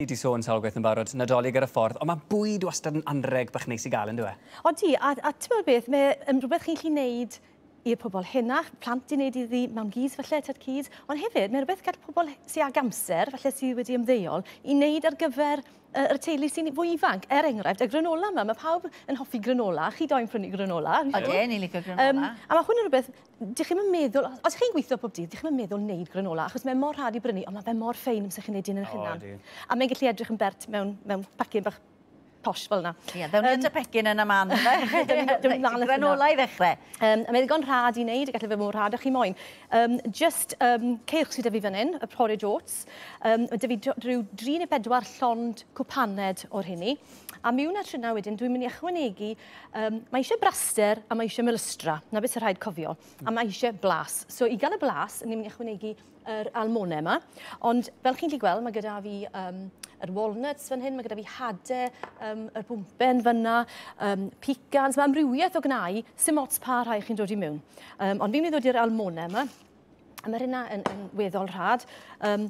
Ni wedi sôn sawl gwaith yn barod, Nadolig ar y ffordd, ond mae bwyd wastad yn anreg bach neis i gael yn dweud. Odi, a ti'n meddwl beth, mae rhywbeth chi'n gallu neud i'r pobl hynach, plant i wneud iddi mewn gys falle, tad cys, ond hefyd mae rhywbeth gael pobl sy'n ag amser, falle sydd wedi ymddeol, i wneud ar gyfer y teulu sy'n fwy ifanc. Enghraifft, y granola yma, mae pawb yn hoffi granola, chi doi'n prynu granola. Odi, ni'n licio granola. A mae hwn yn rhywbeth, dych chi'n meddwl, os chi'n gweithio pob dydd, dych chi'n meddwl wneud granola, achos mae mor rhad i brynu, ond mae fe mor ffein amser chi'n neud un yn eich hunan. A mae'n gallu edrych yn bert mewn pacyn bach posh fel yna. Ie, ddewn ni at y pecyn yn y man. Granola i ddechrau. Mae'n ddigon rhad i wneud, gallu fe mor rhad o'ch chi moyn. Just ceirch sydd dy fi fan hyn, y porridge oats. Dy fi rhyw 3 neu 4 llond cwpaned o'r hynny. A miwn at yna wedyn, dwi'n mynd i ychwanegu, mae eisiau braster a mae eisiau melystra. Na beth sy'n rhaid cofio. A mae eisiau blas. So i gael y blas, ni'n mynd i ychwanegu yr almonau yma. Ond fel chi'n gallu gweld, mae gyda fi yr walnuts fan hyn, mae gyda fi hadau, yr bwmpen fyna, pecans, mae amrywiaeth o gnau, sy'n ots pa rhai chi'n dod i mewn. Ond fi'n mynd i ddod i'r almonau yma, a mae hynna yn weddol rhad.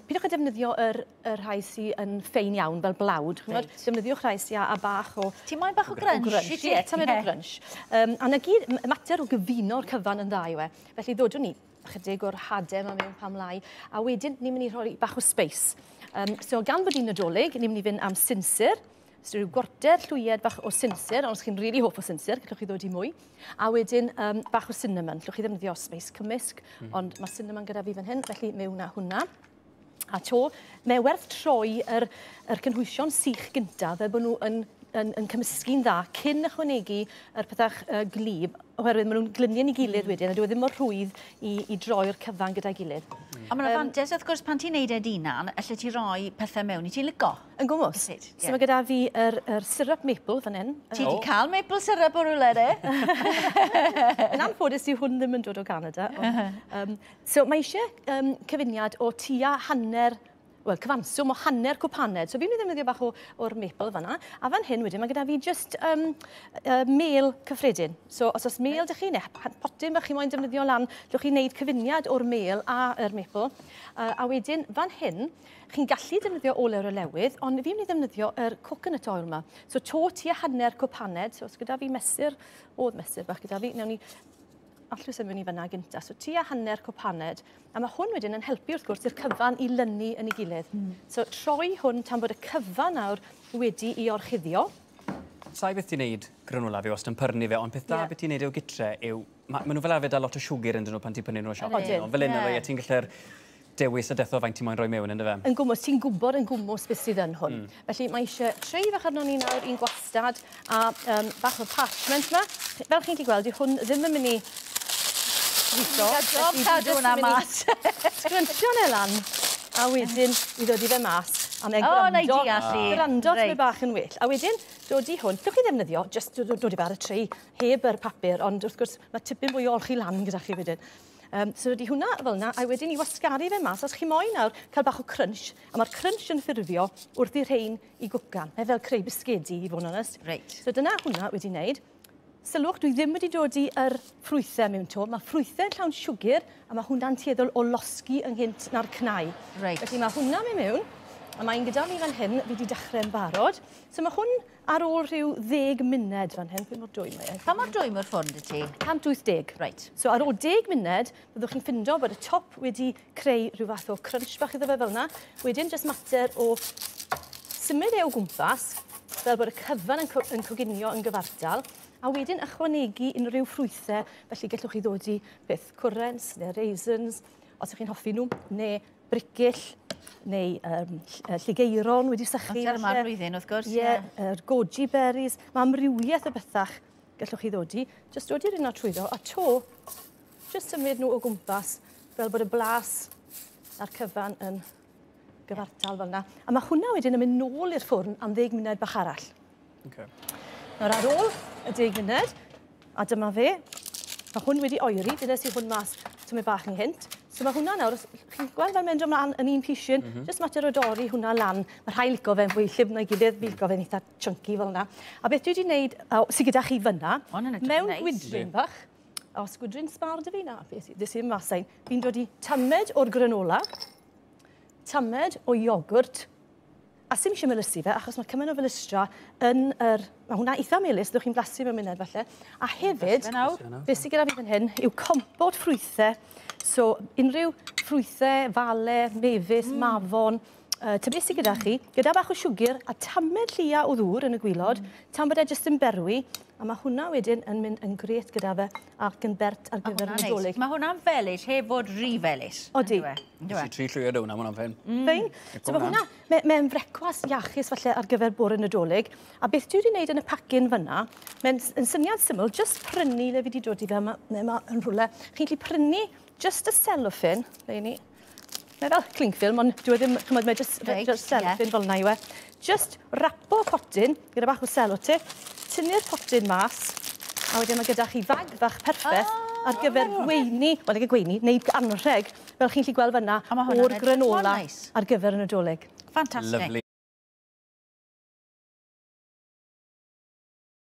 Pidwch a defnyddio yr rhai sy'n yn ffein iawn, fel blawd. Defnyddiwch rhai sy'n a bach o... Ti'n moyn bach o grunch? Ie, tamed o grunch. A na gyd, mater o gyfuno'r cyfan yn dda yw e. Felly ddodwn ni chydig o'r hadau yma mewn pam lai, a wedyn ni'n mynd i rhoi bach o space. So gan bod i'n Nadolig, ni'n mynd i fynd am sinsir. So rhyw gorter llwyed bach o sinsir, ond os chi'n rili hoff o sinsir, gallwch chi ddod i mwy. A wedyn bach o cinnamon, gallwch chi ddefnyddio space cymysg, ond mae cinnamon gyda fi fan hyn, felly mewn â hwnna. A to, mae werth troi yr cynhwysion sych gyntaf, fel bod nhw yn cymysgu'n dda cyn ychwanegu yr pethach glyb, oherwydd maen nhw'n glynio'n i gilydd wedyn, a dwi ddim mor rhwydd i droi'r cyfan gyda'i gilydd. A mae'n fantes, wrth gwrs, pan ti'n neud unan, allai ti roi pethau mewn i ti'n lico? Yn gwmws. So mae gyda fi yr syrup maple fan hyn. Ti wedi cael maple syrup o rwle, de? Yn anffodus yw hwn ddim yn dod o Canada. So mae eisiau cyfuniad o tua hanner, wel, cyfanswm o hanner cwpaned. So fi'n mynd i ddefnyddio bach o'r maple fanna. A fan hyn wedyn, mae gyda fi just mel cyffredin. So os oes mel dych chi, neu potyn bach chi moyn defnyddio lan, llwch chi wneud cyfuniad o'r mel a yr maple. A wedyn, fan hyn, chi'n gallu defnyddio olew y lewydd, ond fi'n mynd i ddefnyddio yr coconut oil yma. So to tua hanner cwpaned. So os gyda fi mesur, mesur bach gyda fi, newn ni allwys ymwyn i fyna gynta. So tua hanner cwpaned. A mae hwn wedyn yn helpu wrth gwrs i'r cyfan i lynu yn ei gilydd. So troi hwn tan bod y cyfan nawr wedi i orchuddio. Sai beth ti'n neud granola fi os yn pyrnu fe, ond peth da beth ti'n neud i'w gytre yw... Mae nhw fel arfer da lot o siwgr yn dyn nhw pan ti'n prynu nhw o siop. Fel un yw, ti'n gallu'r dewis y dethol faint ti'n moyn rhoi mewn yn dy fe. Yn gwmws, ti'n gwybod yn gwmws beth sydd yn hwn. Felly mae eisiau treu fach arno ni nawr i'n gwastad a bach o parchment yma. Fel chi'n gallu gweld, hwn ddim yn mynd i job cadw hwnna mas. Sgryntion e lan, a wedyn i ddod i fe mas. A mae'n gwrando fe bach yn well. A wedyn, dod i hwn, llwch chi ddefnyddio, just dod i bar y trei, heb yr papur, ond wrth gwrs mae tipyn fwy o olchi lan gyda chi wedyn. So di hwnna fel yna, a wedyn i wasgaru fe mas, os chi moyn nawr cael bach o crunch, a mae'r crunch yn ffurfio wrth i'r rhain i gwcan. Mae fel creu bisgedi, i fod yn onest. So dyna hwnna wedi wneud. Sylwch, dwi ddim wedi dod i'r ffrwythau mewn to. Mae ffrwythau yn llawn siwgr, a mae hwnna'n tueddol o losgi ynghynt na'r cnau. Felly mae hwnna mewn, a mae'n gyda ni fan hyn, fi wedi dechrau'n barod. So mae hwn ar ôl rhyw 10 munud fan hyn. Pa mor dwy mae e? Pa mor dwy mae'r ffwrn dy ti? 180. So ar ôl 10 munud, byddwch chi'n ffindo bod y top wedi creu rhyw fath o crunch bach iddo fe fel yna. Wedyn, just mater o symud e o gwmpas, fel bod y cyfan yn coginio yn gyfartal. A wedyn ychwanegu unrhyw ffrwythau, felly gallwch chi ddod i beth cwrens, neu raisins, os ydych chi'n hoffi nhw, neu brigyll, neu lligeiron wedi sychu. Mater yma blwyddyn, wrth gwrs. Ie, goji berries. Mae amrywiaeth o bethach gallwch chi ddod i. Just dod i'r un o trwyddo, a to, just symud nhw o gwmpas, fel bod y blas a'r cyfan yn gyfartal fel yna. A mae hwnna wedyn yn mynd nôl i'r ffwrn am 10 munud bach arall. Nawr ar ôl y 10 munud, a dyma fe, mae hwn wedi oeri, dyna sy'n hwn mas tymed bach yn hynt. So mae hwnna nawr, chi'n gweld fel mynd ymlaen yn un pisyn, just mater o dorri hwnna lan. Mae rhai lico fe'n fwy llym na'i gilydd, fi lico fe'n eitha chunky fel yna. A beth dwi wedi gwneud, sy'n gyda chi fyna, mewn gwydryn bach, a os gwydryn sbar dy fi na, beth sy'n masau, fi'n dod i tymed o'r granola, tymed o iogwrt, A sim eisiau melysu fe, achos mae cymaint o felystra yn yr... Mae hwnna eitha melys, ddwch chi'n blasu mewn munud falle. A hefyd, beth sydd gyda fi fan hyn, yw compot ffrwythau. So, unrhyw ffrwythau, fale, mefus, mafon, beth sydd gyda chi, gyda bach o siwgr a tamed llia o ddŵr yn y gwylod, tan bod e jyst yn berwi, a mae hwnna wedyn yn mynd yn gret gyda fe ac yn bert ar gyfer y Nadolig. Mae hwnna'n felys, heb fod rhy felys. Odi. Nes i 3 llwyd hwnna, mae hwnna'n fein. Fein. So mae hwnna, mae'n frecwas iachus falle ar gyfer bore Nadolig, a beth dwi wedi gwneud yn y pacin fyna, mae'n syniad syml, just prynu le fi wedi dod i fe yma yn rhywle. Chi'n gallu prynu just y cellophane, le ni. Mae fel clingfilm, ond dwi ddim, chymod, mae just cellophane fel yna i we. Just rapo potyn, gyda bach o sellotip, tynnu'r potyn mas, a wedyn mae gyda chi fag fach perffaith ar gyfer gweini, wel, neu gweini, neu anrheg, fel chi'n gallu gweld fyna, o'r granola ar gyfer y Nadolig. Fantastic.